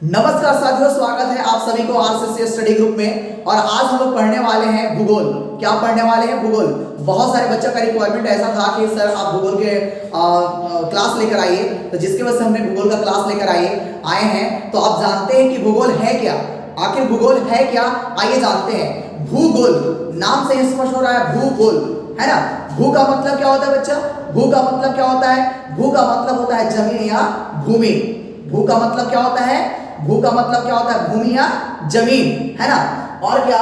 नमस्कार साथियों, स्वागत है आप सभी को आरसीसी स्टडी ग्रुप में। और आज हम लोग पढ़ने वाले हैं भूगोल। क्या पढ़ने वाले हैं? भूगोल। बहुत सारे बच्चों का रिक्वायरमेंट ऐसा था कि सर आप भूगोल के क्लास लेकर आइए, तो जिसकी वजह से हमने भूगोल का क्लास लेकर आए हैं। तो आप जानते हैं कि भूगोल है क्या? आखिर भूगोल है क्या? आइए जानते हैं। भूगोल नाम से ही स्पष्ट हो रहा है, भूगोल है ना। भू का मतलब क्या होता है बच्चा? भू का मतलब क्या होता है? भू का मतलब होता है जमीन या भूमि। भू का मतलब क्या होता है? भू का मतलब क्या होता है? भूमि या जमीन, है ना। और क्या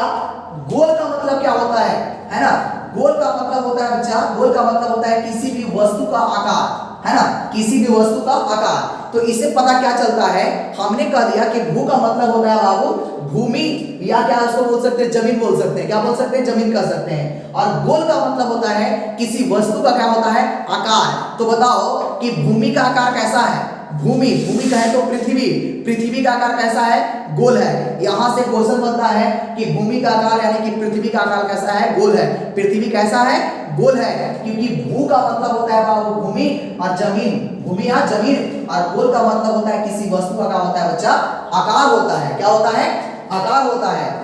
गोल का मतलब क्या होता है ना। गोल का मतलब होता है बच्चा, गोल का मतलब होता है किसी भी वस्तु का आकार, है ना, किसी भी वस्तु का आकार। तो इससे पता क्या चलता है, हमने कह दिया कि भू का मतलब होता है बाबू भूमि, या क्या उसको बोल सकते हैं, जमीन बोल सकते हैं। क्या बोल सकते हैं? जमीन कह सकते हैं। और गोल का मतलब होता है किसी वस्तु का क्या होता है? आकार। तो बताओ कि भूमि का आकार कैसा है? भूमि कहे तो पृथ्वी का आकार कैसा है? गोल है। यहां से क्वेश्चन बनता है कि भूमि का आकार यानी कि पृथ्वी का आकार कैसा है? गोल है। पृथ्वी कैसा है? गोल है। क्योंकि भू का मतलब होता है बाबू भूमि, और जमीन भूमि या जमीन, और गोल का मतलब होता है किसी वस्तु का क्या होता है बच्चा? आकार होता है। क्या होता है? आकार होता है।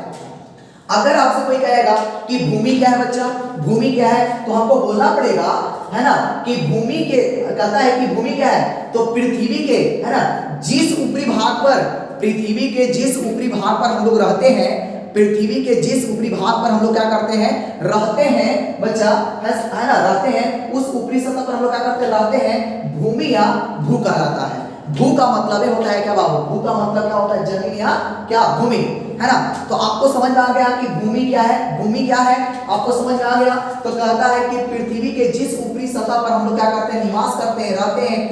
अगर आपसे कोई कहेगा कि भूमि क्या है बच्चा, भूमि क्या है, तो हमको बोलना पड़ेगा, है ना, कि भूमि के कहता है कि भूमि क्या है, तो पृथ्वी के, है ना, जिस ऊपरी भाग पर, पृथ्वी के जिस ऊपरी भाग पर हम लोग रहते हैं, पृथ्वी के जिस ऊपरी भाग पर हम लोग क्या करते हैं? रहते हैं बच्चा, है ना, रहते हैं, उस ऊपरी सतह पर हम लोग क्या करते हैं? रहते हैं। भूमि या भू कहलाता है। भू का मतलब होता है क्या बाबू? भू का मतलब क्या होता है? जमीन या क्या? भूमि, है ना। तो आपको समझ में आ गया कि भूमि क्या है? भूमि क्या है आपको समझ में आ गया। तो कहता है कि पृथ्वी के जिस ऊपरी सतह पर हम लोग क्या करते हैं? निवास करते हैं, रहते हैं,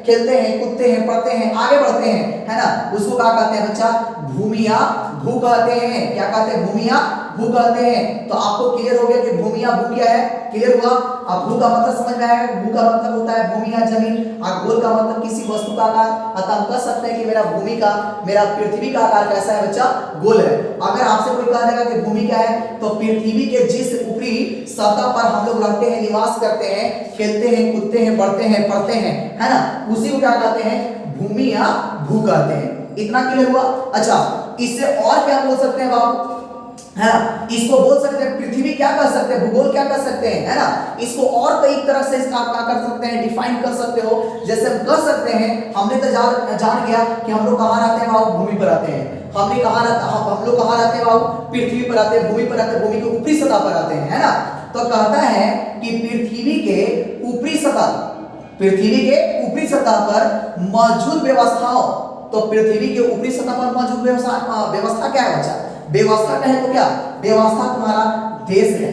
खेलते हैं, कूदते हैं, पढ़ते हैं, आगे बढ़ते हैं, है ना, उसको क्या कहते हैं बच्चा? भूमि या भू कहते हैं। क्या कहते हैं? भूमि या भू कहते हैं। तो आपको क्लियर हो गया कि भूमि या भू क्या है? क्लियर हुआ। अब भू का मतलब समझ में आया। भू का मतलब होता है भूमि या जमीन, और गोल का मतलब किसी वस्तु का आकार। अतः हम कह सकते हैं कि मेरा भूमि का, मेरा पृथ्वी का आकार कैसा है बच्चा? गोल है। अगर आपसे कोई कह देगा कि भूमि क्या है, तो पृथ्वी के जिस ऊपरी सतह पर हम लोग रहते हैं, निवास करते हैं, खेलते हैं, कूदते हैं, बढ़ते हैं, पढ़ते हैं, है ना, उसी को क्या कहते हैं? भूमि या भू कहते हैं। इतना क्लियर हुआ। अच्छा, इससे और क्या बोल सकते हैं बाबू? है ना, इसको बोल सकते हैं पृथ्वी, क्या कर सकते हैं? भूगोल क्या कर सकते हैं, है ना। इसको और कई तरह से इसका क्या कर सकते हैं? डिफाइन कर सकते हो। जैसे हम कर सकते हैं, हमने तो जान गया कि हम लोग कहाँ रहते हैं बाबू? भूमि पर रहते हैं। हमने कहाँ रहता, हम लोग कहाँ रहते हैं बाबू? पृथ्वी पर रहते हैं, भूमि पर रहते हैं, भूमि के ऊपरी सतह पर रहते हैं, है ना। तो कहता है कि पृथ्वी के ऊपरी सतह, पृथ्वी के ऊपरी सतह पर मौजूद व्यवस्थाओं, तो पृथ्वी के ऊपरी सतह पर मौजूद व्यवस्था क्या है बच्चा? व्यवस्था कहे तो क्या? व्यवस्था तुम्हारा देश है,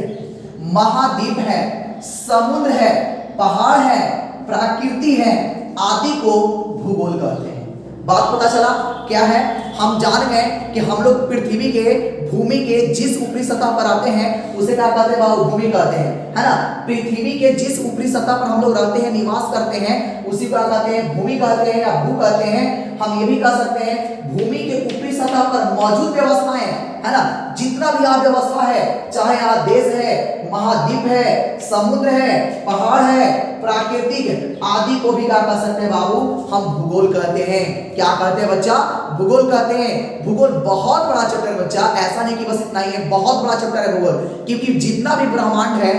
महाद्वीप है, समुद्र है, पहाड़ है, प्रकृति है, आदि को भूगोल कहते हैं। बात पता चला क्या है? हम जान गए कि हम लोग पृथ्वी के, भूमि के जिस ऊपरी सतह पर आते हैं उसे क्या कहते हैं बाबू? भूमि कहते हैं, है ना। पृथ्वी के जिस ऊपरी सतह पर हम लोग रहते हैं, निवास करते हैं, उसी को क्या कहते हैं? भूमि कहते हैं या भू कहते हैं। हम ये भी कह सकते हैं भूमि के ऊपरी सतह पर मौजूद व्यवस्थाएं, है ना, जितना भी यहाँ व्यवस्था है, चाहे यहाँ देश है, महाद्वीप है, समुद्र है, पहाड़ है, प्राकृतिक आदि को भी क्या कह सकते हैं बाबू? हम भूगोल कहते हैं। क्या कहते हैं बच्चा? भूगोल कहते हैं। भूगोल बहुत बड़ा चैप्टर है बच्चा, ऐसा नहीं कि बस इतना ही है, बहुत बड़ा चैप्टर है भूगोल। क्योंकि जितना भी ब्रह्मांड है,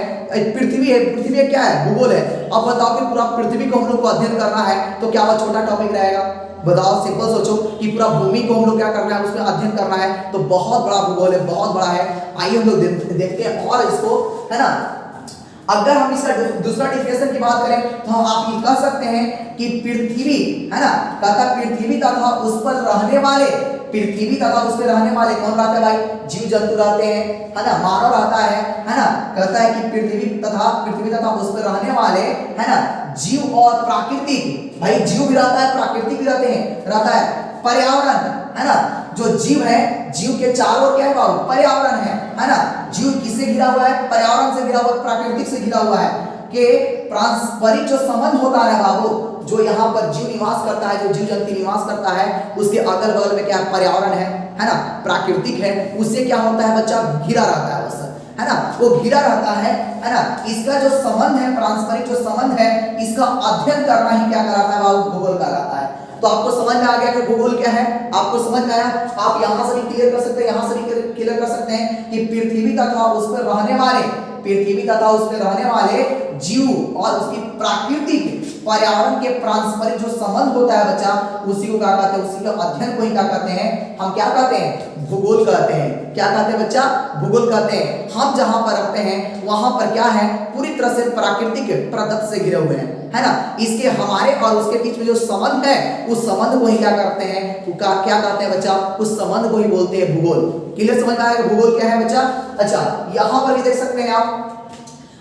पृथ्वी है, पृथ्वी क्या है? भूगोल है। अब बताओ कि पूरा पृथ्वी को हम लोग को अध्ययन करना है तो क्या वह छोटा टॉपिक रहेगा? बताओ, सिंपल सोचो कि पूरा भूमि को हम लोग क्या करना है, उसमें अध्ययन करना है, तो बहुत बड़ा भूगोल है, बहुत बड़ा है। आइए हम लोग देखते हैं और इसको, है ना। अगर हम इसका दूसरा डिफिनेशन की बात करें तो हम आप ये कह सकते हैं कि पृथ्वी, है ना, कहता पृथ्वी तथा उस पर रहने वाले, पृथ्वी तथा उस पर रहने वाले कौन रहते हैं भाई? जीव जंतु रहते हैं, है ना, मानव रहता है ना। कहता है कि पृथ्वी तथा उस पर रहने वाले, है ना, जीव और प्राकृतिक, भाई जीव भी रहता है, प्राकृतिक भी रहता है, पर्यावरण, है ना, जो जीव है, जीव के चारों ओर क्या है बाबू? पर्यावरण है ना। जीव किससे घिरा हुआ है? पर्यावरण से घिरा हुआ, प्राकृतिक से घिरा हुआ है। कि पारस्परिक जो संबंध होता है बाबू, जो यहाँ पर जीव निवास करता है, जो जीव जंतु निवास करता है, उसके अगल बगल में क्या पर्यावरण है ना, प्राकृतिक है, उससे क्या होता है बच्चा? घिरा रहता है, है ना, वो घिरा रहता है ना। इसका जो संबंध है, पारस्परिक जो संबंध है, इसका अध्ययन करना ही क्या कराता है बाबू? भूगोल कराता है। तो आपको समझ में आ गया कि भूगोल क्या है? आपको समझ में आया? आप यहां से भी क्लियर कर सकते हैं, यहां से भी क्लियर कर सकते हैं कि पृथ्वी तथा उस पर रहने वाले, पृथ्वी तथा उस पर रहने वाले जीव और उसकी प्राकृतिक पर्यावरण के पारस्परिक जो संबंध होता है बच्चा, उसी को क्या कहते हैं, उसी के अध्ययन को ही क्या कहते हैं, हम क्या कहते हैं, भूगोल कहते हैं। क्या कहते हैं बच्चा? भूगोल कहते हैं। हम जहां पर रखते हैं वहां पर क्या है, पूरी तरह से प्राकृतिक प्रदत्त से घिरे हुए हैं, है ना। इसके हमारे और उसके बीच में जो संबंध है, उस संबंध को ही क्या करते हैं, क्या कहते हैं बच्चा, उस संबंध को ही बोलते हैं भूगोल। क्लियर समझ में आया भूगोल क्या है बच्चा? अच्छा, यहां पर भी देख सकते हैं आप।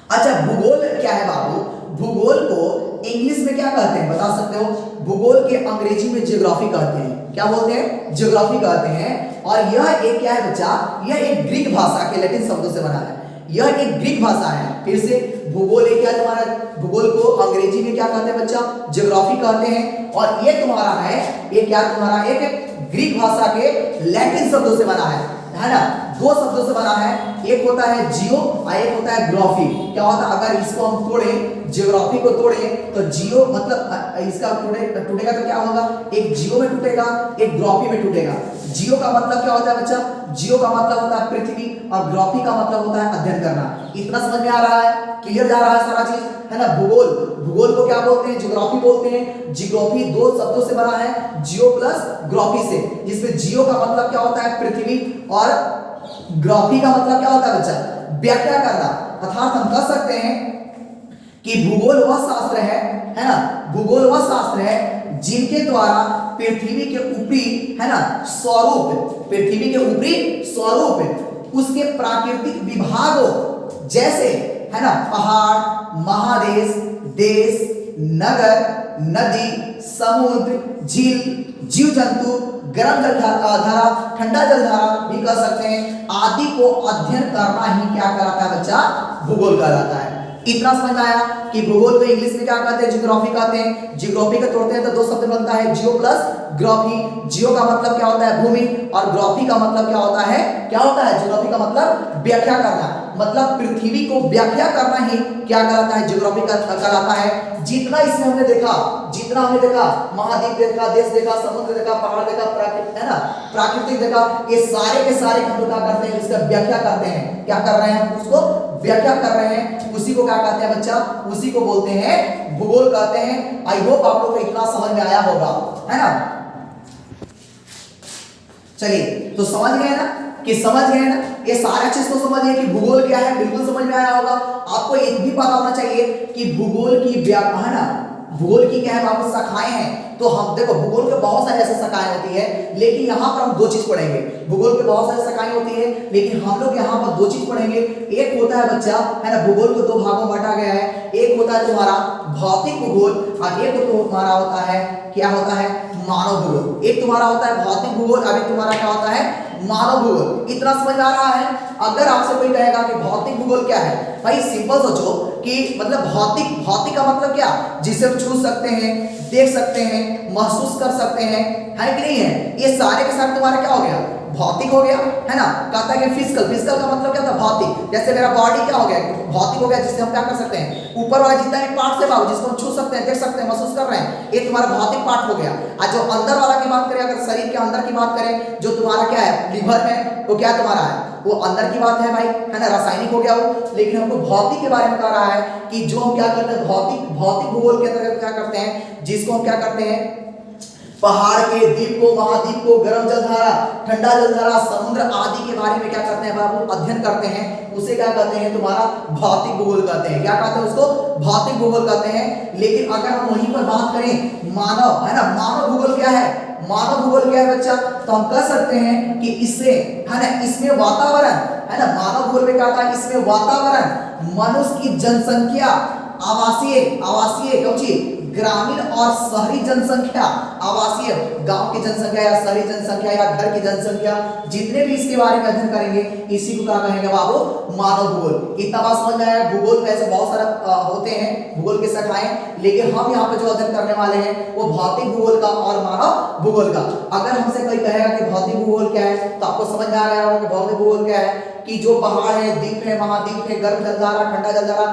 अच्छा, भूगोल क्या है बाबू? भूगोल को इंग्लिश में क्या कहते हैं, बता सकते हो? भूगोल के अंग्रेजी में ज्योग्राफी कहते हैं। क्या बोलते हैं? ज्योग्राफी कहते हैं। और यह एक क्या है बच्चा? यह एक ग्रीक भाषा के लैटिन शब्दों से बना है। यह एक ग्रीक भाषा है। फिर से भूगोल एक क्या तुम्हारा, भूगोल को अंग्रेजी में क्या कहते हैं बच्चा? ज्योग्राफी कहते हैं। और ये तुम्हारा है, ये क्या तुम्हारा, एक ग्रीक भाषा के लैटिन शब्दों से बना है ना। दो शब्दों से बना है, एक होता है जियो और एक होता है ग्राफी। क्या होता है, अगर इसको हम तोड़ें, ज्योग्राफी को तोड़ें तो जियो मतलब इसका टूटेगा तो क्या होगा, एक जियो में टूटेगा, एक ग्राफी में टूटेगा। जियो का मतलब क्या होता है बच्चा? जियो का मतलब होता है पृथ्वी और ग्राफी का मतलब होता है अध्ययन करना। इतना समझ में आ रहा है? क्लियर जा रहा है सारा चीज, है ना। भूगोल, भूगोल को क्या बोलते हैं? ज्योग्राफी बोलते हैं। ज्योग्राफी दो शब्दों से बना है, जियो प्लस ग्राफी से, जिसमें जियो का मतलब क्या होता है, पृथ्वी, और ग्राफी का मतलब क्या होता है बच्चा? व्याख्या करना। अर्थात हम कह सकते हैं कि भूगोल वह शास्त्र है ना, भूगोल वह शास्त्र है जिनके द्वारा पृथ्वी के ऊपरी, है ना, स्वरूप, पृथ्वी के ऊपरी स्वरूप, उसके प्राकृतिक विभागों जैसे, है ना, पहाड़, महादेश, देश, नगर, नदी, समुद्र, झील, जीव जंतु, गर्म जलधारा, ठंडा जलधारा भी कह सकते हैं, आदि को अध्ययन करना ही क्या कहलाता है बच्चा? भूगोल कहलाता है। इतना समझ में आया कि भूगोल को इंग्लिश में क्या कहते हैं? ज्योग्राफी कहते हैं। ज्योग्राफी का तोड़ते हैं तो दो शब्द बनता है, जियो प्लस ग्राफी। जियो का मतलब क्या होता है? भूमि, और ग्राफी का मतलब क्या होता है? क्या होता है? ज्योग्राफी का मतलब व्याख्या करना, मतलब पृथ्वी को व्याख्या करना ही क्या कहलाता है? ज्योग्राफी का कहलाता है। जितना इसमें हमने देखा, जितना हमने देखा, महाद्वीप देखा, देश देखा, समुद्र देखा, पहाड़ देखा, प्राकृतिक, है ना, प्राकृतिक देखा, ये सारे के सारे हम लोग क्या करते हैं? इसका व्याख्या करते हैं। क्या कर रहे हैं हम? उसको व्याख्या कर रहे हैं। उसी को क्या कहते हैं बच्चा? उसी को बोलते हैं भूगोल कहते हैं। आई होप आप लोग को इतना समझ में आया होगा, है ना। चलिए, तो समझ गए ना, कि समझ गए ना, ये सारा चीज को समझिए कि भूगोल क्या है, बिल्कुल समझ में आया होगा। आपको एक भी पता होना चाहिए कि भूगोल की व्याख्या, है ना, भूगोल की क्या है बाबू? शाखाएं हैं। तो हम देखो, भूगोल के बहुत सारे ऐसे शाखाएं होती है, लेकिन यहाँ पर हम दो चीज पढ़ेंगे। भूगोल के बहुत सारी शाखाएं होती है, लेकिन हम लोग यहाँ पर दो चीज पढ़ेंगे। एक होता है बच्चा, है ना, भूगोल को दो भागों में बांटा गया है। एक होता है तुम्हारा भौतिक भूगोल, और एक तुम्हारा होता है, क्या होता है? मानव भूगोल। एक तुम्हारा होता है भौतिक भूगोल, और एक तुम्हारा क्या होता है? मानव भूगोल। इतना समझ आ रहा है? अगर आपसे कोई कहेगा कि भौतिक भूगोल क्या है, भाई सिंपल सोचो कि मतलब भौतिक, भौतिक का मतलब क्या? जिसे हम छू सकते हैं, देख सकते हैं, महसूस कर सकते हैं, है कि नहीं है? ये सारे के साथ तुम्हारा क्या हो गया? भौतिक हो गया, है ना। कहता है कि फिजिकल, फिजिकल का मतलब क्या था? भौतिक। जैसे मेरा बॉडी क्या हो गया? भौतिक हो गया, जिससे हम क्या कर सकते हैं? ऊपर वाला जितना भी पार्ट है बाबू, जिसको हम छू सकते हैं, देख सकते हैं, महसूस कर रहे हैं, ये तुम्हारा भौतिक पार्ट हो गया। और जो अंदर वाला की बात करें, अगर शरीर के अंदर की बात करें, जो तुम्हारा क्या है? लिवर है, वो क्या तुम्हारा है? वो अंदर की बात है भाई, है ना, रासायनिक हो गया वो। लेकिन हमको भौतिक के बारे में कह रहा है कि जो हम क्या करते हैं, भौतिक, भौतिक भूगोल के अंतर्गत क्या करते हैं, जिसको हम क्या करते हैं? पहाड़ के, द्वीप को, महाद्वीप को, गर्म जलधारा, ठंडा जलधारा, समुद्र आदि के बारे में क्या करते हैं बाबू? अध्ययन करते हैं। उसे क्या कहते हैं? तुम्हारा भौतिक भूगोल कहते हैं। क्या कहते हैं उसको? भौतिक भूगोल कहते हैं। लेकिन अगर हम वहीं पर बात करें मानव, है ना, मानव भूगोल क्या है? मानव भूगोल क्या है बच्चा? तो हम कह सकते हैं कि इससे, है ना, इसमें वातावरण, है ना, मानव भूगोल में क्या होता है? इसमें वातावरण, मनुष्य की जनसंख्या, आवासीय, आवासीय कौची, ग्रामीण और शहरी जनसंख्या, आवासीय गांव की जनसंख्या या शहरी जनसंख्या या घर की जनसंख्या, जितने भी इसके बारे में अध्ययन करेंगे, इसी को क्या कहेंगे बाबू? मानव भूगोल। इतना बात समझ में आया? भूगोल में ऐसे बहुत सारे होते हैं भूगोल के शाखाएं, लेकिन हम यहाँ पे जो अध्ययन करने वाले हैं वो भौतिक भूगोल का और मानव भूगोल का। अगर हमसे कोई कहेगा कि भौतिक भूगोल क्या है, तो आपको समझ में आ गया होगा कि भौतिक भूगोल क्या है? कि जो पहाड़ है, द्वीप है, महाद्वीप है, गर्म जलधारा, ठंडा जलधारा,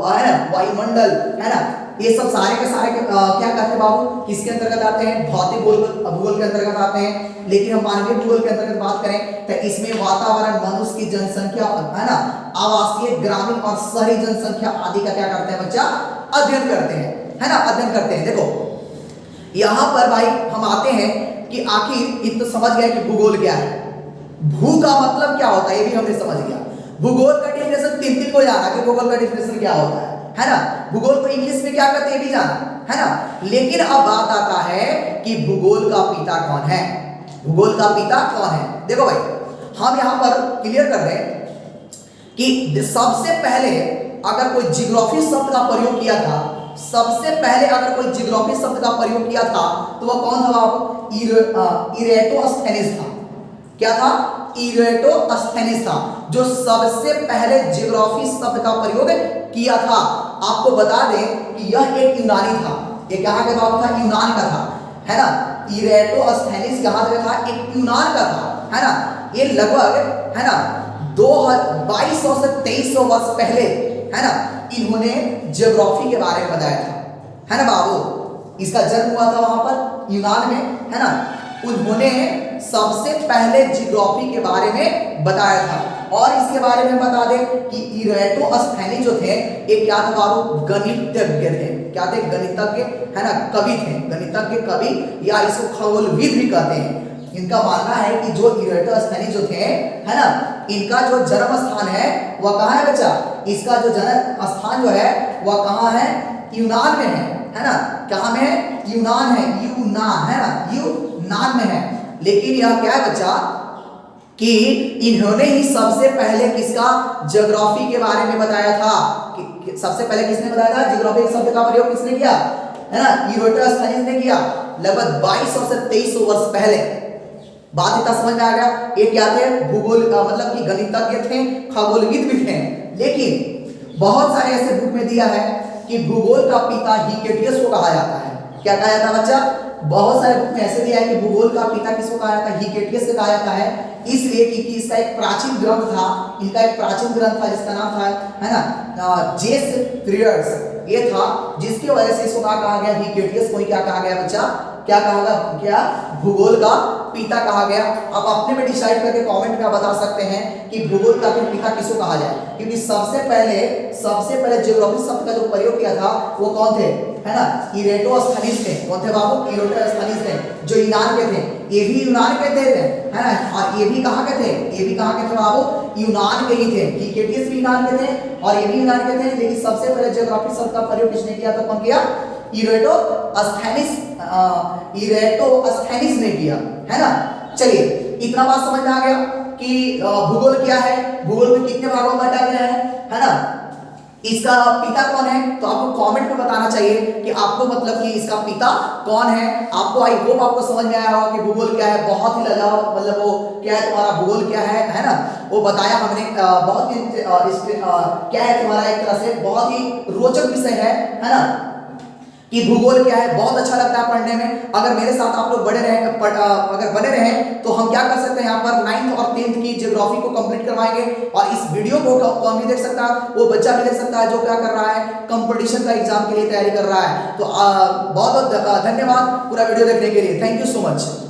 है ना, वायुमंडल, है ना, ये सब सारे के सारे क्या कहते हैं बाबू, किसके अंतर्गत आते हैं? भौतिक भूगोल के अंतर्गत आते हैं। लेकिन हम मानवीय भूगोल के अंतर्गत बात करें तो इसमें वातावरण, मनुष्य की जनसंख्या, है ना, आवासीय, ग्रामीण और शहरी जनसंख्या आदि का क्या करते हैं बच्चा? अध्ययन करते हैं, है ना, अध्ययन करते हैं। देखो यहां पर भाई हम आते हैं कि आखिर ये तो समझ गए कि भूगोल क्या है, भू का मतलब क्या होता है ये भी हमने समझ गया। भूगोल का डेफिनेशन तीन को जाना कि भूगोल का डेफिनेशन क्या होता है ना। भूगोल को इंग्लिश में क्या कहते हैं ये भी जाना, है ना। लेकिन अब बात आता है कि भूगोल का पिता कौन है? भूगोल का पिता कौन है? देखो भाई हम यहां पर क्लियर कर दें कि सबसे पहले अगर कोई जियोग्राफी शब्द का प्रयोग किया था, सबसे पहले अगर कोई जियोग्राफी शब्द का प्रयोग किया था तो वह कौन था बाबू? इरेटोस्थेनिस था। क्या था? इरेटोस्थेनिस था जो सबसे पहले जियोग्राफी शब्द का प्रयोग किया था। आपको बता दें कि यह एक यूनानी था। ये कहां का बाबू था? यूनान का था, है ना। इरेटोस्थेनिस कहां का था? एक यूनान का था, है ना। ये लगभग, है ना, 2200 से 2300 वर्ष पहले, है ना, इन्होंने ज्योग्राफी के बारे में बताया था, है ना बाबू। इसका जन्म हुआ था वहां पर यूनान में, है ना। उन्होंने सबसे पहले ज्योग्राफी के बारे में बताया था। और इसके बारे में बता दें कि इरेटोस्थेनिस जो थे ये क्या था बाबू? गणितज्ञ थे। क्या थे? गणितज्ञ, है ना, कवि थे। गणितज्ञ, कवि, या इसको खगोलविद भी कहते हैं। इनका मानना है कि जो इरेटोस्थेनिस जो थे, है ना, इनका जो जन्म स्थान है वह कहाँ है बच्चा? इसका जो जन्म स्थान जो है वह कहाँ है? यूनान में है ना। कहाँ में है? यूनान है, यूनान, है ना, यूनान में है। लेकिन यह क्या है बच्चा कि इन्होंने ही सबसे पहले किसका? ज्योग्राफी के बारे में बताया था। कि सबसे पहले किसने बताया था? ज्योग्राफी शब्द का प्रयोग किसने किया? है ना, इरेटोस्थेनिस ने किया, लगभग 2200 से 2300 वर्ष पहले। बात इतना समझ में आ गया? ये क्या थे? भूगोल मतलब कि गणितज्ञ थे, खगोलविद भी थे। लेकिन बहुत सारे ऐसे बुक में दिया है कि भूगोल का पिता हिकेटियस को कहा जाता है। क्या कहा जाता है बच्चा? बहुत सारे बुक में ऐसे दिया है कि भूगोल का पिता किसको कहा जाता है? हिकेटियस से कहा जाता है। इसलिए क्योंकि इसका एक प्राचीन ग्रंथ था, इनका एक प्राचीन ग्रंथ था जिसका नाम था, है ना, जेस थ्रियर्स, ये था, जिसकी वजह से इसको कहा गया हिकेटियस को ही क्या कहा गया बच्चा? क्या कहा गया? क्या? भूगोल का पिता कहा गया। अब अपने में डिसाइड करके कमेंट में बता सकते हैं कि भूगोल का पिता किसको कहा जाए, क्योंकि सबसे पहले ज्योग्राफी शब्द का जो प्रयोग किया था वो कौन थे? है ना, इरेटोस्थेनिस थे। कौन थे बाबू? इरेटोस्थेनिस थे, जो यूनान के थे। ये भी यूनान के थे, है ना। और ये भी कहाँ के थे? ये भी कहाँ के थे बाबू? यूनान के ही थे। हिकेटियस भी यूनान के थे और ये भी यूनान के थे। लेकिन सबसे पहले ज्योग्राफी शब्द का प्रयोग किसने किया था? कौन किया? इरेटोस्थेनिस ने किया, है ना। चलिए इतना बात समझ में आ गया कि भूगोल क्या है, भूगोल में कितने भागों में बांटा गया है ना। इसका पिता कौन है? तो आपको कमेंट में बताना चाहिए कि आपको मतलब कि इसका पिता कौन है। आपको आई होप आपको समझ में आया होगा कि भूगोल क्या है। बहुत ही लाजवाब, मतलब वो क्या है तुम्हारा भूगोल क्या है ना, वो बताया हमने। बहुत ही क्या है तुम्हारा, एक तरह से बहुत ही रोचक विषय है ना, कि भूगोल क्या है। बहुत अच्छा लगता है पढ़ने में। अगर मेरे साथ आप लोग अगर बने रहे तो हम क्या कर सकते हैं, यहाँ पर 9th और 10th की ज्योग्राफी को कंप्लीट करवाएंगे। और इस वीडियो को कौन भी देख सकता है? वो बच्चा भी देख सकता है जो क्या कर रहा है, कंपटीशन का एग्जाम के लिए तैयारी कर रहा है। तो बहुत बहुत धन्यवाद पूरा वीडियो देखने के लिए। Thank you so much.